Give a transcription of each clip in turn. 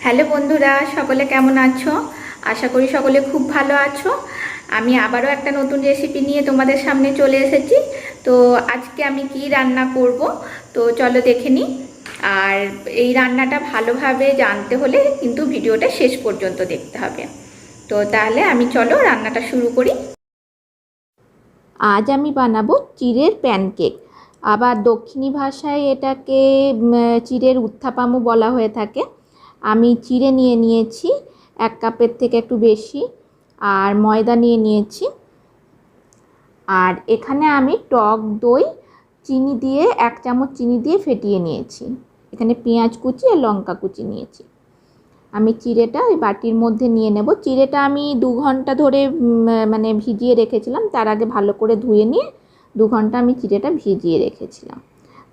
Hello বন্ধুরা, সকলে কেমন আছো? আশা করি সকলে খুব ভালো আছো। আমি আবারও একটা নতুন রেসিপি নিয়ে তোমাদের সামনে চলে এসেছি। তো আজকে আমি কি রান্না করব, তো চলো দেখে নিই। আর এই রান্নাটা ভালোভাবে জানতে হলে কিন্তু ভিডিওটা শেষ পর্যন্ত দেখতে হবে। তো তাহলে আমি চলো রান্নাটা শুরু করি। আজ আমি বানাবো চিড়ের প্যানকেক। আবার দক্ষিণী ভাষায় এটাকে চিড়ের উত্থাপামও বলা হয়ে থাকে। আমি চিড়ে নিয়ে নিয়েছি 1 কাপের থেকে একটু বেশি, আর ময়দা নিয়ে নিয়েছি। আর এখানে আমি টক দই চিনি দিয়ে 1 চামচ চিনি দিয়ে ফেটিয়ে নিয়েছি। এখানে পেঁয়াজ কুচি আর লঙ্কা কুচি নিয়েছি। আমি চিড়েটা ওই বাটির মধ্যে নিয়ে নেব। চিড়েটা আমি 2 ঘন্টা ধরে মানে ভিজিয়ে রেখেছিলাম। তার আগে ভালো করে ধুয়ে নিয়ে 2 ঘন্টা আমি চিড়েটা ভিজিয়ে রেখেছিলাম।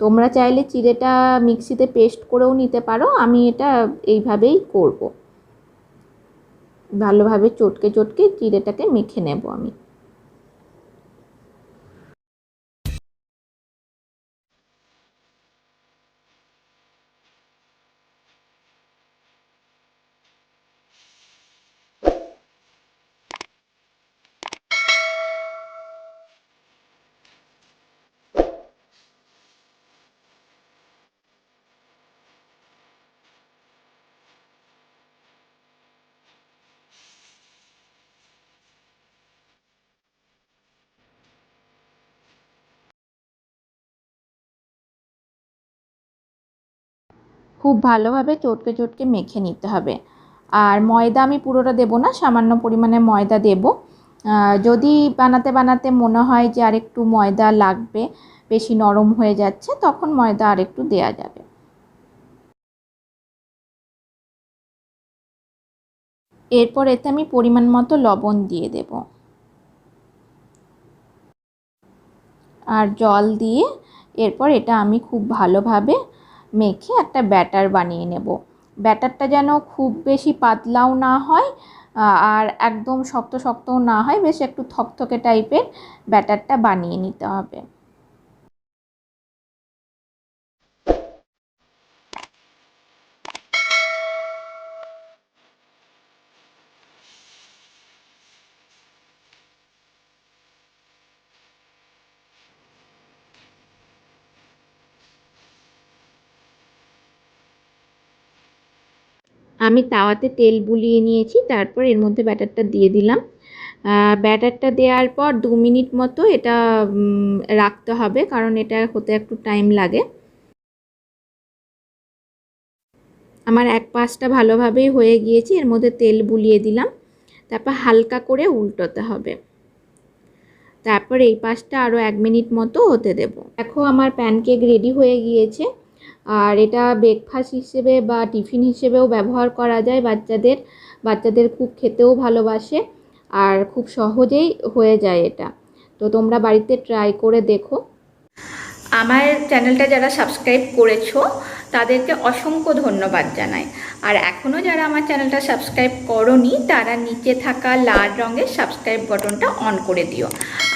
তোমরা চাইলে চিড়েটা মিক্সিতে পেস্ট করেও নিতে পারো। আমি এটা এইভাবেই করব। ভালোভাবে চটকে চটকে চিড়েটাকে মেখে নেব আমি। খুব ভালোভাবে চটকে চটকে মেখে নিতে হবে। আর ময়দা আমি পুরোটা দেব না, সামান্য পরিমাণে ময়দা দেব। যদি বানাতে বানাতে মনে হয় যে আরেকটু ময়দা লাগবে, বেশি নরম হয়ে যাচ্ছে, তখন ময়দা আরেকটু দেয়া যাবে। এরপর এতে আমি পরিমাণ মতো লবণ দিয়ে দেব আর জল দিয়ে এরপর এটা আমি খুব ভালোভাবে মেখে একটা ব্যাটার বানিয়ে নেব। ব্যাটারটা যেন খুব বেশি পাতলাও না হয় আর একদম শক্ত শক্তও না হয়, বেশ একটু থকথকে টাইপের ব্যাটারটা বানিয়ে নিতে হবে। আমি তাওয়াতে তেল বুলিয়ে নিয়েছি, তারপর এর মধ্যে ব্যাটারটা দিয়ে দিলাম। ব্যাটারটা দেওয়ার পর 2 মিনিট মতো এটা রাখতে হবে, কারণ এটা হতে একটু টাইম লাগে। আমার এক পাশটা ভালোভাবেই হয়ে গিয়েছে, এর মধ্যে তেল বুলিয়ে দিলাম। তারপর হালকা করে উল্টোতে হবে। তারপর এই পাশটা আরও 1 মিনিট মতো হতে দেব। দেখো আমার প্যানকেক রেডি হয়ে গিয়েছে। আর এটা ব্রেকফাস্ট হিসেবে বা টিফিন হিসেবেও ব্যবহার করা যায়। বাচ্চাদের খুব খেতেও ভালোবাসে আর খুব সহজেই হয়ে যায় এটা। তো তোমরা বাড়িতে ট্রাই করে দেখো। আমার চ্যানেলটা যারা সাবস্ক্রাইব করেছো তাদেরকে অসংখ্য ধন্যবাদ জানাই। আর এখনও যারা আমার চ্যানেলটা সাবস্ক্রাইব করোনি তারা নিচে থাকা লাল রঙের সাবস্ক্রাইব বাটনটা অন করে দিও,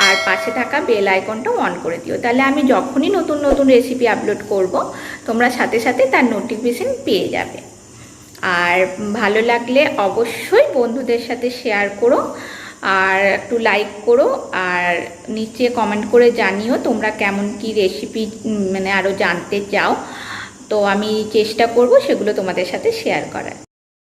আর পাশে থাকা বেল আইকনটাও অন করে দিও। তাহলে আমি যখনই নতুন নতুন রেসিপি আপলোড করব তোমরা সাথে সাথে তার নোটিফিকেশন পেয়ে যাবে। আর ভালো লাগলে অবশ্যই বন্ধুদের সাথে শেয়ার করো, আর একটু লাইক করো, আর নিচে কমেন্ট করে জানিও তোমরা কেমন কি রেসিপি মানে আরও জানতে চাও। তো আমি চেষ্টা করব সেগুলো তোমাদের সাথে শেয়ার করার।